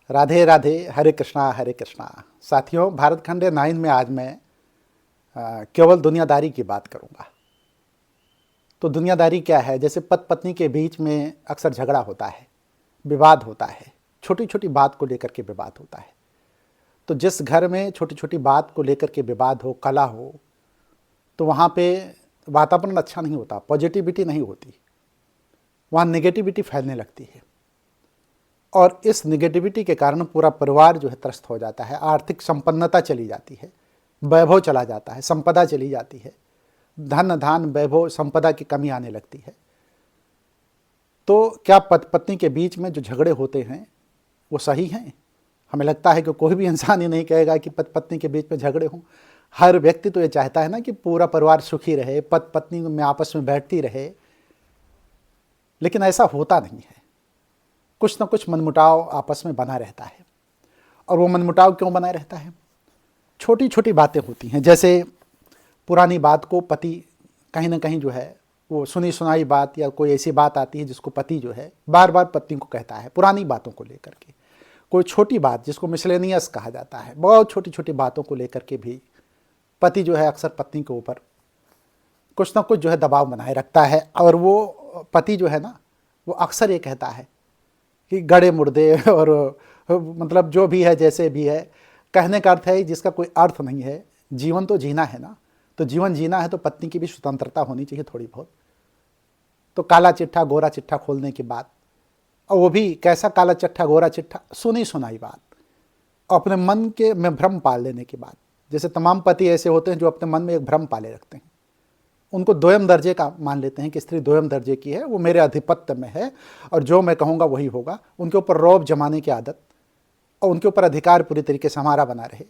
राधे राधे, हरे कृष्णा हरे कृष्णा। साथियों, भारत खंड 9 में आज मैं केवल दुनियादारी की बात करूंगा। तो दुनियादारी क्या है? जैसे पति पत्नी के बीच में अक्सर झगड़ा होता है, विवाद होता है, छोटी छोटी बात को लेकर के विवाद होता है। तो जिस घर में छोटी छोटी बात को लेकर के विवाद हो, कला हो, तो वहाँ पे वातावरण अच्छा नहीं होता, पॉजिटिविटी नहीं होती, वहाँ नेगेटिविटी फैलने लगती है। और इस नेगेटिविटी के कारण पूरा परिवार जो है त्रस्त हो जाता है, आर्थिक संपन्नता चली जाती है, वैभव चला जाता है, संपदा चली जाती है, धन धान वैभव संपदा की कमी आने लगती है। तो क्या पति पत्नी के बीच में जो झगड़े होते हैं वो सही हैं? हमें लगता है कि कोई भी इंसान ये नहीं कहेगा कि पति पत्नी के बीच में झगड़े हों। हर व्यक्ति तो ये चाहता है ना कि पूरा परिवार सुखी रहे, पति पत्नी में आपस में बैठती रहे, लेकिन ऐसा होता नहीं है। कुछ ना कुछ मनमुटाव आपस में बना रहता है। और वो मनमुटाव क्यों बना रहता है? छोटी छोटी बातें होती हैं। जैसे पुरानी बात को पति कहीं ना कहीं जो है वो सुनी सुनाई बात या कोई ऐसी बात आती है जिसको पति जो है बार बार पत्नी को कहता है, पुरानी बातों को लेकर के। कोई छोटी बात जिसको मिसलेनियस कहा जाता है, बहुत छोटी छोटी बातों को लेकर के भी पति जो है अक्सर पत्नी के ऊपर कुछ ना कुछ जो है दबाव बनाए रखता है। और वो पति जो है ना, वो अक्सर ये कहता है कि गड़े मुर्दे और मतलब जो भी है जैसे भी है, कहने का अर्थ है जिसका कोई अर्थ नहीं है। जीवन तो जीना है ना, तो जीवन जीना है तो पत्नी की भी स्वतंत्रता होनी चाहिए थोड़ी बहुत। तो काला चिट्ठा गोरा चिट्ठा खोलने की बात, और वो भी कैसा काला चिट्ठा गोरा चिट्ठा, सुनी सुनाई बात, और अपने मन के में भ्रम पाल लेने की बात। जैसे तमाम पति ऐसे होते हैं जो अपने मन में एक भ्रम पाले रखते हैं, उनको दोयम दर्जे का मान लेते हैं कि स्त्री दोयम दर्जे की है, वो मेरे आधिपत्य में है और जो मैं कहूँगा वही होगा। उनके ऊपर रौब जमाने की आदत और उनके ऊपर अधिकार पूरी तरीके से हमारा बना रहे।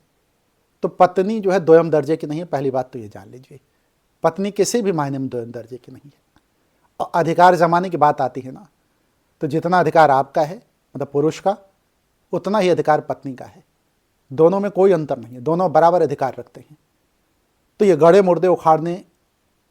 तो पत्नी जो है दोयम दर्जे की नहीं है, पहली बात तो ये जान लीजिए। पत्नी किसी भी मायने में दोयम दर्जे की नहीं है। और अधिकार जमाने की बात आती है ना, तो जितना अधिकार आपका है मतलब पुरुष का, उतना ही अधिकार पत्नी का है। दोनों में कोई अंतर नहीं है, दोनों बराबर अधिकार रखते हैं। तो ये गड़े मुर्दे उखाड़ने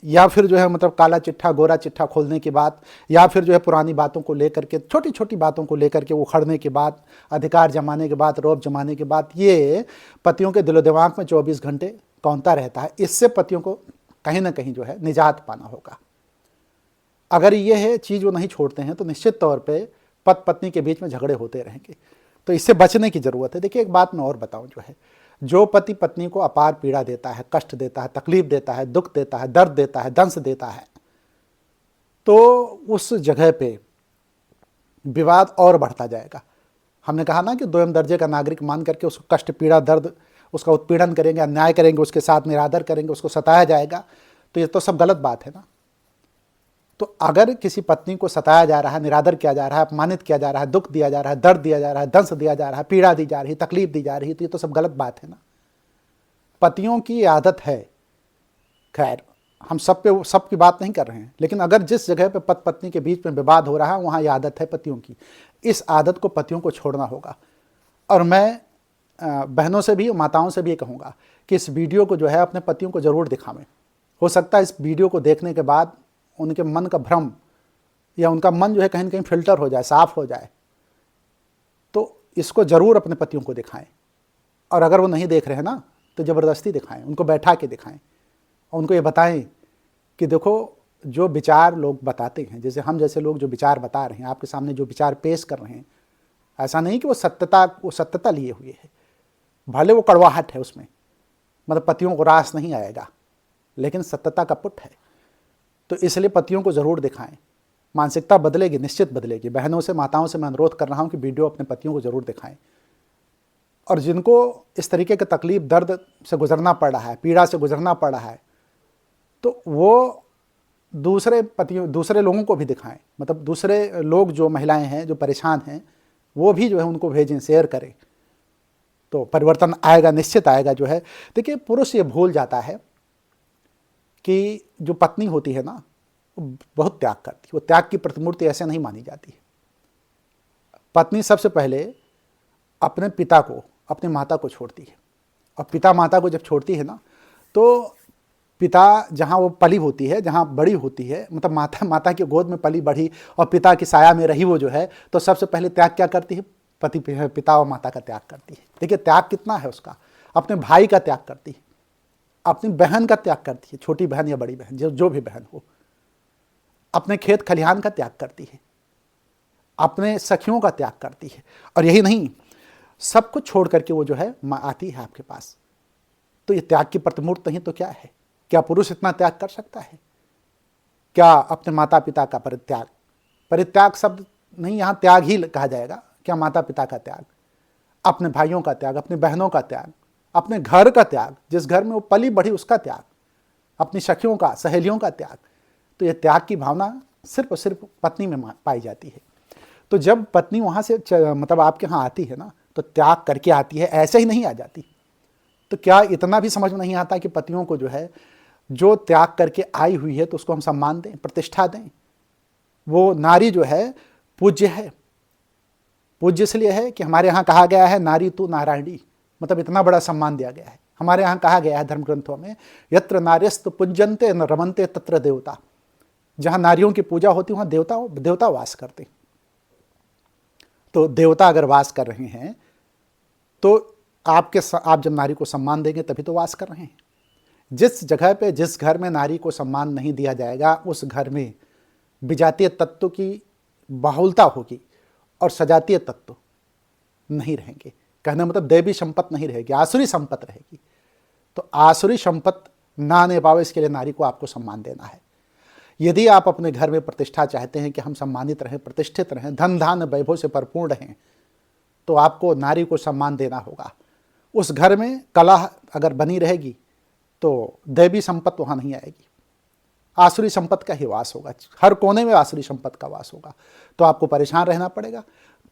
या फिर जो है मतलब काला चिट्ठा गोरा चिट्ठा खोलने की बात, या फिर जो है पुरानी बातों को लेकर के, छोटी छोटी बातों को लेकर के उखड़ने की बात, अधिकार जमाने के बाद, रौब जमाने के बाद, ये पतियों के दिलो दिमाग में 24 घंटे कौंता रहता है। इससे पतियों को कहीं ना कहीं जो है निजात पाना होगा। अगर ये है चीज़ वो नहीं छोड़ते हैं तो निश्चित तौर पर पति पत्नी के बीच में झगड़े होते रहेंगे। तो इससे बचने की ज़रूरत है। देखिए, एक बात मैं और बताऊँ, जो पति पत्नी को अपार पीड़ा देता है, कष्ट देता है, तकलीफ देता है, दुख देता है, दर्द देता है, दंश देता है, तो उस जगह पे विवाद और बढ़ता जाएगा। हमने कहा ना कि दोयम दर्जे का नागरिक मान करके उसको कष्ट पीड़ा दर्द उसका उत्पीड़न करेंगे, अन्याय करेंगे, उसके साथ निरादर करेंगे, उसको सताया जाएगा, तो ये तो सब गलत बात है ना। तो अगर किसी पत्नी को सताया जा रहा है, निरादर किया जा रहा है, अपमानित किया जा रहा है, दुख दिया जा रहा है, दर्द दिया जा रहा है, दंश दिया जा रहा है, पीड़ा दी जा रही है, तकलीफ दी जा रही है, तो ये तो सब गलत बात है ना। पतियों की आदत है, खैर हम सब की बात नहीं कर रहे हैं, लेकिन अगर जिस जगह पे पति पत्नी के बीच में विवाद हो रहा है वहाँ ये आदत है पतियों की। इस आदत को पतियों को छोड़ना होगा। और मैं बहनों से भी, माताओं से भी ये कहूँगा कि इस वीडियो को जो है अपने पतियों को ज़रूर दिखावें। हो सकता है इस वीडियो को देखने के बाद उनके मन का भ्रम या उनका मन जो है कहीं ना कहीं फिल्टर हो जाए, साफ हो जाए। तो इसको ज़रूर अपने पतियों को दिखाएं। और अगर वो नहीं देख रहे हैं ना, तो ज़बरदस्ती दिखाएं, उनको बैठा के दिखाएं और उनको ये बताएं कि देखो, जो विचार लोग बताते हैं, जैसे हम जैसे लोग जो विचार बता रहे हैं, आपके सामने जो विचार पेश कर रहे हैं, ऐसा नहीं कि वो सत्यता लिए हुए है। भले वो कड़वाहट है उसमें, मतलब पतियों को रास नहीं आएगा, लेकिन सत्यता का पुट है। तो इसलिए पतियों को ज़रूर दिखाएं। मानसिकता बदलेगी, निश्चित बदलेगी। बहनों से, माताओं से मैं अनुरोध कर रहा हूं कि वीडियो अपने पतियों को ज़रूर दिखाएं। और जिनको इस तरीके के तकलीफ दर्द से गुजरना पड़ रहा है, पीड़ा से गुजरना पड़ रहा है, तो वो दूसरे लोगों को भी दिखाएं। मतलब दूसरे लोग जो महिलाएं हैं जो परेशान हैं, वो भी जो है उनको भेजें, शेयर करें, तो परिवर्तन आएगा, निश्चित आएगा। जो है देखिए, पुरुष ये भूल जाता है कि जो पत्नी होती है ना, वो बहुत त्याग करती है। वो त्याग की प्रतिमूर्ति ऐसे नहीं मानी जाती है। पत्नी सबसे पहले अपने पिता को, अपनी माता को छोड़ती है। और पिता माता को जब छोड़ती है ना, तो पिता जहाँ वो पली होती है, जहाँ बड़ी होती है, मतलब माता की गोद में पली बढ़ी और पिता की साया में रही वो जो है, तो सबसे पहले त्याग क्या करती है? पिता और माता का त्याग करती है। देखिए त्याग कितना है उसका, अपने भाई का त्याग करती है, अपनी बहन का त्याग करती है, छोटी बहन या बड़ी बहन, जो भी बहन हो, अपने खेत खलिहान का त्याग करती है, अपने सखियों का त्याग करती है, और यही नहीं, सब कुछ छोड़ करके वो जो है आती है आपके पास। तो ये त्याग की प्रतिमूर्त नहीं तो क्या है? क्या पुरुष इतना त्याग कर सकता है? क्या अपने माता पिता का परित्याग, परित्याग शब्द नहीं, यहाँ त्याग ही कहा जाएगा, क्या माता पिता का त्याग, अपने भाइयों का त्याग, अपनी बहनों का त्याग, अपने घर का त्याग, जिस घर में वो पली बढ़ी उसका त्याग, अपनी सखियों का, सहेलियों का त्याग। तो ये त्याग की भावना सिर्फ और सिर्फ पत्नी में पाई जाती है। तो जब पत्नी वहाँ से मतलब आपके यहाँ आती है ना, तो त्याग करके आती है, ऐसे ही नहीं आ जाती। तो क्या इतना भी समझ में नहीं आता कि पतियों को जो है, जो त्याग करके आई हुई है तो उसको हम सम्मान दें, प्रतिष्ठा दें। वो नारी जो है पूज्य है। पूज्य इसलिए है कि हमारे यहाँ कहा गया है नारी तू नारायणी, मतलब इतना बड़ा सम्मान दिया गया है। हमारे यहाँ कहा गया है धर्म ग्रंथों में, यत्र नार्यस्तु पूज्यन्ते न रमन्ते तत्र देवता। जहाँ नारियों की पूजा होती है वहाँ देवता वास करते। तो देवता अगर वास कर रहे हैं तो आप जब नारी को सम्मान देंगे तभी तो वास कर रहे हैं। जिस जगह पे, जिस घर में नारी को सम्मान नहीं दिया जाएगा, उस घर में विजातीय तत्व की बहुलता होगी और सजातीय तत्व नहीं रहेंगे। कहने मतलब देवी संपत्ति नहीं रहेगी, आसुरी संपत्ति रहेगी। तो आसुरी संपत्ति ना आने पावे, इसके लिए नारी को आपको सम्मान देना है। यदि आप अपने घर में प्रतिष्ठा चाहते हैं कि हम सम्मानित रहें, प्रतिष्ठित रहें, धन धान्य वैभव से भरपूर रहें, तो आपको नारी को सम्मान देना होगा। उस घर में कलह अगर बनी रहेगी तो दैवी संपत्ति वहाँ नहीं आएगी, आसुरी संपत्ति का ही वास होगा। हर कोने में आसुरी संपत्ति का वास होगा। तो आपको परेशान रहना पड़ेगा।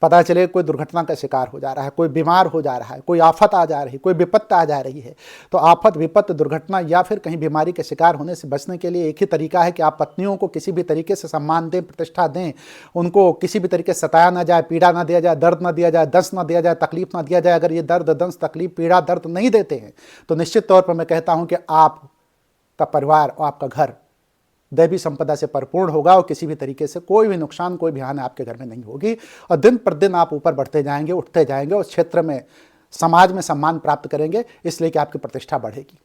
पता चले कोई दुर्घटना का शिकार हो जा रहा है, कोई बीमार हो जा रहा है, कोई आफत आ जा रही है, कोई विपत्ति आ जा रही है, तो आफत, विपत्ति, दुर्घटना या फिर कहीं बीमारी के शिकार होने से बचने के लिए एक ही तरीका है कि आप पत्नियों को किसी भी तरीके से सम्मान दें, प्रतिष्ठा दें। उनको किसी भी तरीके से सताया ना जाए, पीड़ा ना दिया जाए, दर्द ना दिया जाए, दंश ना दिया जाए, तकलीफ ना दिया जाए। अगर ये दर्द, दंश, तकलीफ, पीड़ा, दर्द नहीं देते हैं तो निश्चित तौर पर मैं कहता हूँ कि आपका परिवार और आपका घर दैवी संपदा से परिपूर्ण होगा और किसी भी तरीके से कोई भी नुकसान, कोई भी हानि आपके घर में नहीं होगी। और दिन पर दिन आप ऊपर बढ़ते जाएंगे, उठते जाएंगे, उस क्षेत्र में, समाज में सम्मान प्राप्त करेंगे, इसलिए कि आपकी प्रतिष्ठा बढ़ेगी।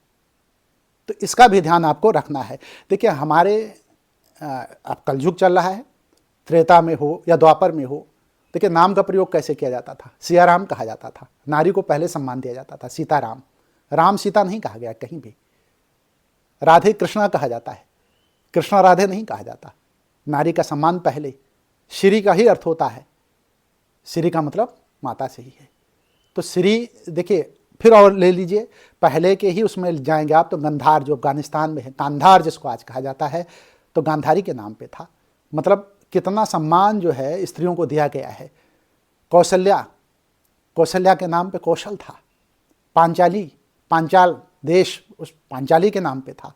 तो इसका भी ध्यान आपको रखना है। देखिए हमारे अब कलयुग चल रहा है, त्रेता में हो या द्वापर में हो, देखिए नाम का प्रयोग कैसे किया जाता था। सियाराम कहा जाता था, नारी को पहले सम्मान दिया जाता था। सीताराम, राम सीता नहीं कहा गया कहीं भी। राधे कृष्णा कहा जाता है, कृष्णा राधे नहीं कहा जाता। नारी का सम्मान पहले। श्री का ही अर्थ होता है, श्री का मतलब माता से ही है। तो श्री देखिए, फिर और ले लीजिए, पहले के ही उसमें जाएंगे आप तो गंधार, जो अफगानिस्तान में है, कांधार जिसको आज कहा जाता है, तो गांधारी के नाम पे था। मतलब कितना सम्मान जो है स्त्रियों को दिया गया है। कौशल्या, कौशल्या के नाम पे कौशल था। पांचाली, पांचाल देश उस पांचाली के नाम पे था।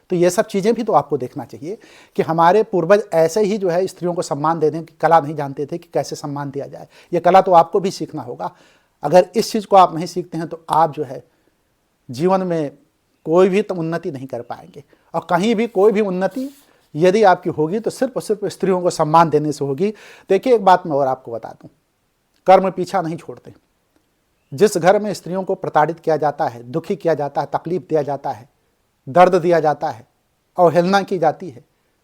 तो ये सब चीज़ें भी तो आपको देखना चाहिए कि हमारे पूर्वज ऐसे ही जो है स्त्रियों को सम्मान देने की कला नहीं जानते थे कि कैसे सम्मान दिया जाए। ये कला तो आपको भी सीखना होगा। अगर इस चीज़ को आप नहीं सीखते हैं तो आप जो है जीवन में कोई भी तो उन्नति नहीं कर पाएंगे। और कहीं भी कोई भी उन्नति यदि आपकी होगी तो सिर्फ और सिर्फ स्त्रियों को सम्मान देने से होगी। देखिए एक बात मैं और आपको बता दूँ, कर्म पीछा नहीं छोड़ते। जिस घर में स्त्रियों को प्रताड़ित किया जाता है, दुखी किया जाता है, तकलीफ दिया जाता है, दर्द दिया जाता है, अवहेलना की जाती है,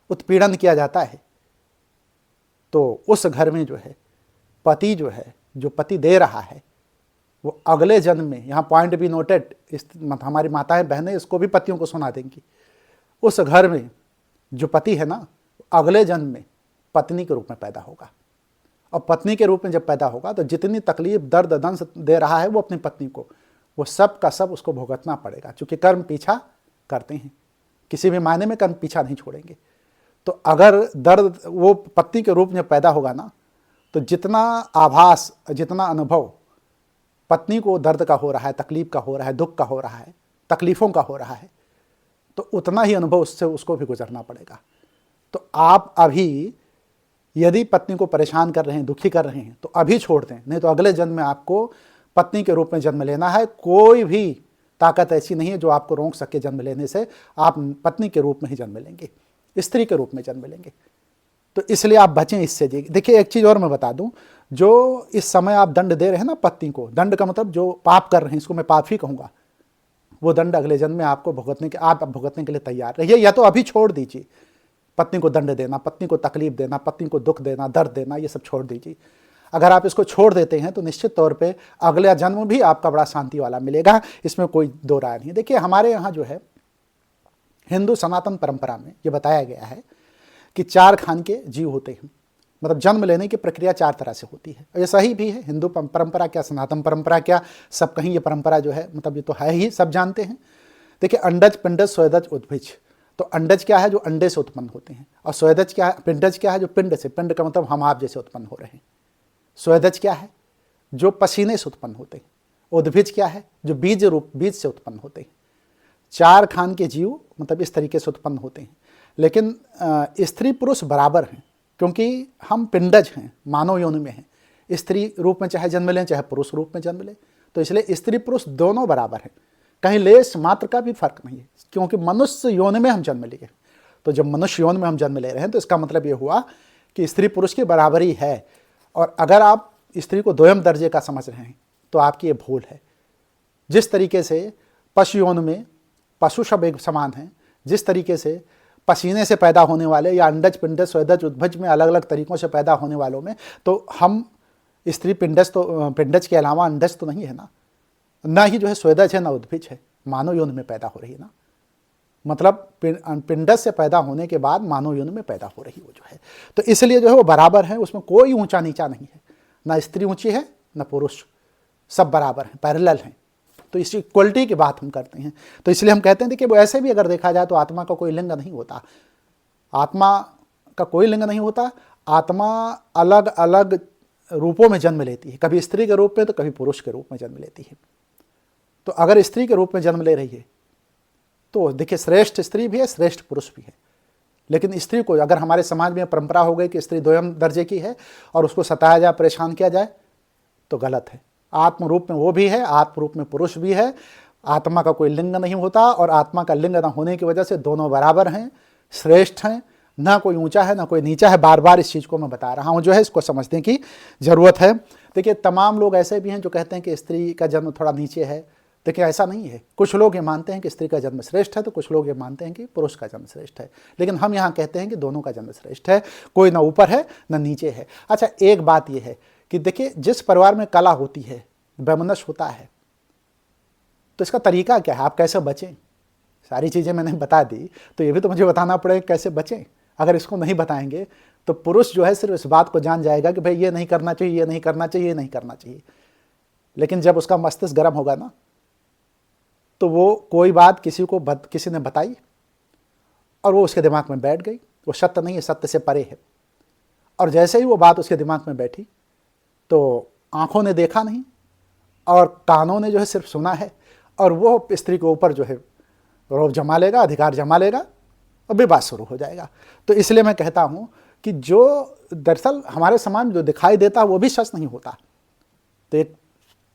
उत्पीड़न किया जाता है, तो उस घर में जो है पति जो है, जो पति दे रहा है, वो अगले जन्म में, यहाँ पॉइंट बी नोटेड, हमारी माताएं बहनें इसको भी पतियों को सुना देंगी, उस घर में जो पति है ना, अगले जन्म में पत्नी के रूप में पैदा होगा। और पत्नी के रूप में जब पैदा होगा तो जितनी तकलीफ, दर्द, दंश दे रहा है वो अपनी पत्नी को, वो सब का सब उसको भुगतना पड़ेगा, क्योंकि कर्म पीछा करते हैं, किसी भी मायने में कर्म पीछा नहीं छोड़ेंगे। तो अगर दर्द वो पत्नी के रूप में पैदा होगा ना, तो जितना आभास, जितना अनुभव पत्नी को दर्द का हो रहा है, तकलीफ का हो रहा है, दुख का हो रहा है, तकलीफ़ों का हो रहा है, तो उतना ही अनुभव उससे उसको भी गुजरना पड़ेगा। तो आप अभी यदि पत्नी को परेशान कर रहे हैं, दुखी कर रहे हैं, तो अभी छोड़ दें, नहीं तो अगले जन्म में आपको पत्नी के रूप में जन्म लेना है। कोई भी ताकत ऐसी नहीं है जो आपको रोक सके जन्म लेने से। आप पत्नी के रूप में ही जन्म लेंगे, स्त्री के रूप में जन्म लेंगे। तो इसलिए आप बचें इससे जी। देखिए एक चीज़ और मैं बता दूं, जो इस समय आप दंड दे रहे हैं ना पत्नी को, दंड का मतलब जो पाप कर रहे हैं, इसको मैं पाप ही कहूँगा, वो दंड अगले जन्म में आपको आप भुगतने के लिए तैयार रहिए, या तो अभी छोड़ दीजिए। पत्नी को दंड देना, पत्नी को तकलीफ देना, पत्नी को दुख देना, दर्द देना, ये सब छोड़ दीजिए। अगर आप इसको छोड़ देते हैं तो निश्चित तौर पे अगला जन्म भी आपका बड़ा शांति वाला मिलेगा, इसमें कोई दो राय नहीं। देखिए हमारे यहाँ जो है हिंदू सनातन परंपरा में ये बताया गया है कि 4 खान के जीव होते हैं, मतलब जन्म लेने की प्रक्रिया 4 तरह से होती है। ये सही भी है, हिंदू परंपरा क्या, सनातन परंपरा क्या, सब कहीं ये परंपरा जो है, मतलब ये तो है ही, सब जानते हैं। देखिए अंडज, पिंडज, स्वेदज, उद्भिज। तो अंडज क्या है, जो अंडे से उत्पन्न होते हैं, और स्वेदज क्या है, पिंडज क्या है, जो पिंड से, पिंड का मतलब हम आप जैसे उत्पन्न हो रहे हैं। स्वेदज क्या है, जो पसीने से उत्पन्न होते हैं। उद्भिज क्या है, जो बीज से उत्पन्न होते हैं। 4 खान के जीव मतलब इस तरीके से उत्पन्न होते हैं। लेकिन स्त्री पुरुष बराबर हैं, क्योंकि हम पिंडज हैं, मानव योनि में हैं। स्त्री रूप में चाहे जन्म लें, चाहे पुरुष रूप में जन्म लें, तो इसलिए स्त्री पुरुष दोनों बराबर हैं, कहीं लेश मात्र का भी फर्क नहीं है। क्योंकि मनुष्य योनि में हम जन्म लिए, तो जब मनुष्य योनि में हम जन्म ले रहे हैं तो इसका मतलब ये हुआ कि स्त्री पुरुष की बराबरी है। और अगर आप स्त्री को दोयम दर्जे का समझ रहे हैं तो आपकी ये भूल है। जिस तरीके से पशु योनि में पशु सब एक समान हैं, जिस तरीके से पसीने से पैदा होने वाले या अंडज, पिंडज, स्वेदज, उद्भज में अलग अलग तरीकों से पैदा होने वालों में, तो हम स्त्री पिंडज के अलावा अंडज तो नहीं है ना ही जो है स्वेदज है, ना उद्भिज है, मानव योनि में पैदा हो रही है ना। मतलब पिंडज से पैदा होने के बाद मानव योनि में पैदा हो रही वो जो है, तो इसलिए जो है वो बराबर है, उसमें कोई ऊंचा नीचा नहीं है, ना स्त्री ऊंची है ना पुरुष, सब बराबर हैं, पैरेलल हैं। तो इस इक्वलिटी की बात हम करते हैं। तो इसलिए हम कहते हैं कि वो ऐसे भी अगर देखा जाए तो आत्मा का कोई लिंग नहीं होता, आत्मा का कोई लिंग नहीं होता। आत्मा अलग अलग रूपों में जन्म लेती है, कभी स्त्री के रूप में तो कभी पुरुष के रूप में जन्म लेती है। तो अगर स्त्री के रूप में जन्म ले रही है तो देखिए श्रेष्ठ स्त्री भी है, श्रेष्ठ पुरुष भी है। लेकिन स्त्री को अगर हमारे समाज में परंपरा हो गई कि स्त्री दोयम दर्जे की है और उसको सताया जाए, परेशान किया जाए, तो गलत है। आत्म रूप में वो भी है, आत्म रूप में पुरुष भी है। आत्मा का कोई लिंग नहीं होता, और आत्मा का लिंग न होने की वजह से दोनों बराबर हैं, श्रेष्ठ हैं, ना कोई ऊंचा है ना कोई नीचा है। बार बार इस चीज़ को मैं बता रहा हूँ, जो है इसको समझने की ज़रूरत है। देखिए तमाम लोग ऐसे भी हैं जो कहते हैं कि स्त्री का जन्म थोड़ा नीचे है। देखिए ऐसा नहीं है। कुछ लोग ये मानते हैं कि स्त्री का जन्म श्रेष्ठ है, तो कुछ लोग ये मानते हैं कि पुरुष का जन्म श्रेष्ठ है। लेकिन हम यहाँ कहते हैं कि दोनों का जन्म श्रेष्ठ है, कोई ना ऊपर है ना नीचे है। अच्छा एक बात यह है कि देखिए जिस परिवार में कला होती है, वैमनस्य होता है, तो इसका तरीका क्या है, आप कैसे बचें। सारी चीज़ें मैंने बता दी, तो ये भी तो मुझे बताना पड़ेगा कैसे बचें। अगर इसको नहीं बताएंगे तो पुरुष जो है सिर्फ इस बात को जान जाएगा कि भाई ये नहीं करना चाहिए, ये नहीं करना चाहिए, ये नहीं करना चाहिए। लेकिन जब उसका मस्तिष्क गर्म होगा ना, तो वो कोई बात किसी ने बताई और वो उसके दिमाग में बैठ गई, वो सत्य नहीं है, सत्य से परे है। और जैसे ही वो बात उसके दिमाग में बैठी तो आंखों ने देखा नहीं और कानों ने जो है सिर्फ सुना है, और वो स्त्री के ऊपर जो है रौब जमा लेगा, अधिकार जमा लेगा और विवाद शुरू हो जाएगा। तो इसलिए मैं कहता हूँ कि जो दरअसल हमारे समाज में जो दिखाई देता है वो भी सच नहीं होता। तो एक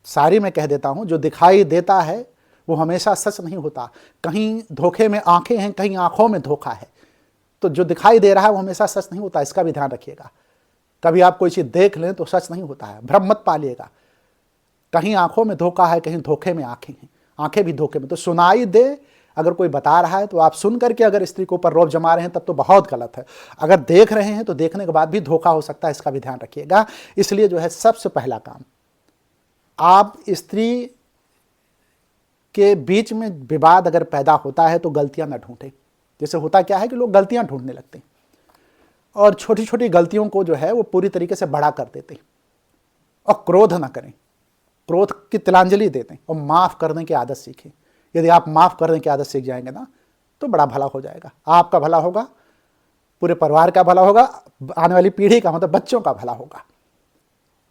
सारी मैं कह देता हूँ, जो दिखाई देता है वो हमेशा सच नहीं होता। कहीं धोखे में आंखें हैं, कहीं आंखों में धोखा है। तो जो दिखाई दे रहा है वो हमेशा सच नहीं होता, इसका भी ध्यान रखिएगा। कभी आप कोई चीज़ देख लें तो सच नहीं होता है, भ्रम मत पालिएगा। कहीं आंखों में धोखा है, कहीं धोखे में आंखें हैं, आंखें भी धोखे में। तो सुनाई दे अगर कोई बता रहा है तो आप सुन करके अगर स्त्री के ऊपर रौब जमा रहे हैं तब तो बहुत गलत है। अगर देख रहे हैं तो देखने के बाद भी धोखा हो सकता है, इसका भी ध्यान रखिएगा। इसलिए जो है सबसे पहला काम, आप स्त्री के बीच में विवाद अगर पैदा होता है तो गलतियां न ढूंढें। जैसे होता क्या है कि लोग गलतियां ढूंढने लगते हैं और छोटी छोटी गलतियों को जो है वो पूरी तरीके से बड़ा कर देते हैं। और क्रोध ना करें, क्रोध की तिलांजलि देते हैं और माफ़ करने की आदत सीखें। यदि आप माफ़ करने की आदत सीख जाएंगे ना तो बड़ा भला हो जाएगा, आपका भला होगा, पूरे परिवार का भला होगा, आने वाली पीढ़ी का मतलब बच्चों का भला होगा।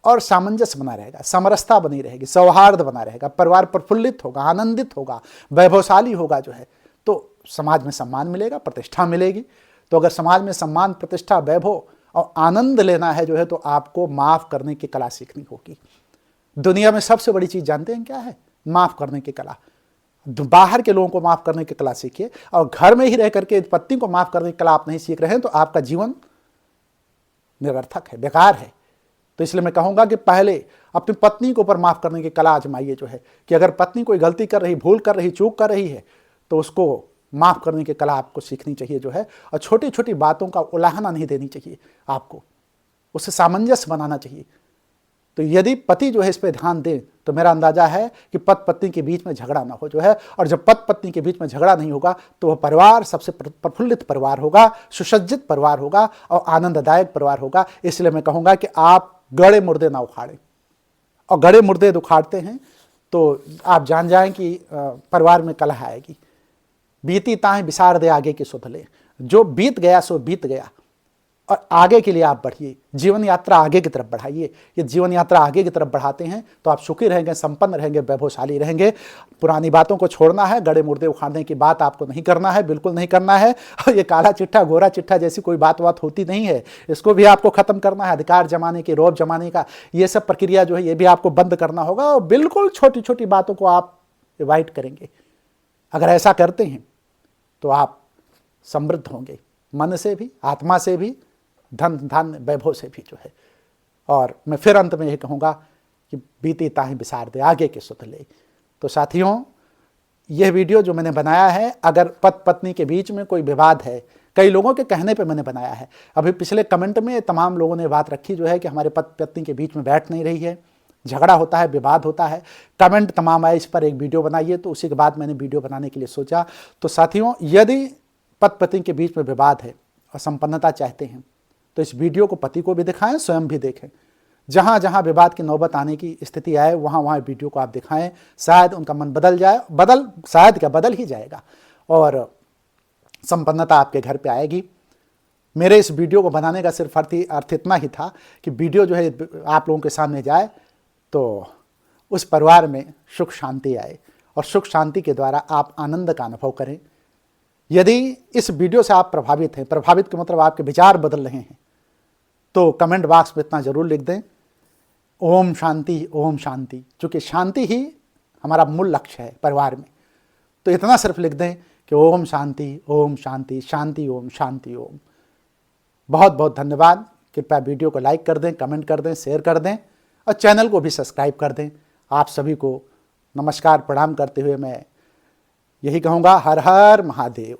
और सामंजस्य बना रहेगा, समरसता बनी रहेगी, सौहार्द बना रहेगा, परिवार प्रफुल्लित होगा, आनंदित होगा, वैभवशाली होगा जो है, तो समाज में सम्मान मिलेगा, प्रतिष्ठा मिलेगी। तो अगर समाज में सम्मान, प्रतिष्ठा, वैभव और आनंद लेना है जो है तो आपको माफ़ करने की कला सीखनी होगी। दुनिया में सबसे बड़ी चीज़ जानते हैं क्या है? माफ़ करने की कला। बाहर के लोगों को माफ़ करने की कला सीखिए, और घर में ही रह करके पत्नी को माफ़ करने की कला आप नहीं सीख रहे हैं तो आपका जीवन निरर्थक है, बेकार है। तो इसलिए मैं कहूँगा कि पहले अपनी पत्नी के ऊपर माफ़ करने की कला आजमाइए, जो है कि अगर पत्नी कोई गलती कर रही, भूल कर रही, चूक कर रही है, तो उसको माफ़ करने की कला आपको सीखनी चाहिए, जो है। और छोटी छोटी बातों का उलाहना नहीं देनी चाहिए आपको, उससे सामंजस्य बनाना चाहिए। तो यदि पति जो है इस पर ध्यान दें तो मेरा अंदाजा है कि पति पत्नी के बीच में झगड़ा ना हो, जो है। और जब पति पत्नी के बीच में झगड़ा नहीं होगा तो वह परिवार सबसे प्रफुल्लित परिवार होगा, सुसज्जित परिवार होगा और आनंददायक परिवार होगा। इसलिए मैं कहूँगा कि आप गड़े मुर्दे ना उखाड़ें, और गड़े मुर्दे उखाड़ते हैं तो आप जान जाएं कि परिवार में कलह आएगी। बीती ताहें बिसार दे आगे की सुध ले, जो बीत गया सो बीत गया, और आगे के लिए आप बढ़िए, जीवन यात्रा आगे की तरफ बढ़ाइए। ये जीवन यात्रा आगे की तरफ बढ़ाते हैं तो आप सुखी रहेंगे, संपन्न रहेंगे, वैभवशाली रहेंगे। पुरानी बातों को छोड़ना है, गड़े मुर्दे उखाड़ने की बात आपको नहीं करना है, बिल्कुल नहीं करना है। और ये काला चिट्ठा गोरा चिट्ठा जैसी कोई बात होती नहीं है, इसको भी आपको खत्म करना है। अधिकार जमाने की, रौब जमाने का, ये सब प्रक्रिया जो है ये भी आपको बंद करना होगा। और बिल्कुल छोटी छोटी बातों को आप अवॉइड करेंगे। अगर ऐसा करते हैं तो आप समृद्ध होंगे, मन से भी, आत्मा से भी, धन धान्य वैभव से भी, जो है। और मैं फिर अंत में यह कहूँगा कि बीती ताहें बिसार दे आगे के सुध ले। तो साथियों, यह वीडियो जो मैंने बनाया है, अगर पति पत्नी के बीच में कोई विवाद है, कई लोगों के कहने पे मैंने बनाया है। अभी पिछले कमेंट में तमाम लोगों ने बात रखी, जो है कि हमारे पति पत्नी के बीच में बैठ नहीं रही है, झगड़ा होता है, विवाद होता है। कमेंट तमाम आए, इस पर एक वीडियो बनाइए। तो उसी के बाद मैंने वीडियो बनाने के लिए सोचा। तो साथियों, यदि पति पत्नी के बीच में विवाद है और संपन्नता चाहते हैं तो इस वीडियो को पति को भी दिखाएं, स्वयं भी देखें। जहाँ जहाँ विवाद की नौबत आने की स्थिति आए वहाँ वहाँ वीडियो को आप दिखाएं। शायद उनका मन बदल जाए, शायद क्या बदल ही जाएगा, और संपन्नता आपके घर पे आएगी। मेरे इस वीडियो को बनाने का सिर्फ अर्थ इतना ही था कि वीडियो जो है आप लोगों के सामने जाए तो उस परिवार में सुख शांति आए, और सुख शांति के द्वारा आप आनंद का अनुभव करें। यदि इस वीडियो से आप प्रभावित हैं, प्रभावित का मतलब आपके विचार बदल रहे हैं, तो कमेंट बॉक्स में इतना जरूर लिख दें, ओम शांति, ओम शांति। चूँकि शांति ही हमारा मूल लक्ष्य है परिवार में, तो इतना सिर्फ लिख दें कि ओम शांति, ओम शांति, शांति ओम, शांति ओम। बहुत बहुत धन्यवाद। कृपया वीडियो को लाइक कर दें, कमेंट कर दें, शेयर कर दें, और चैनल को भी सब्सक्राइब कर दें। आप सभी को नमस्कार प्रणाम करते हुए मैं यही कहूँगा, हर हर महादेव।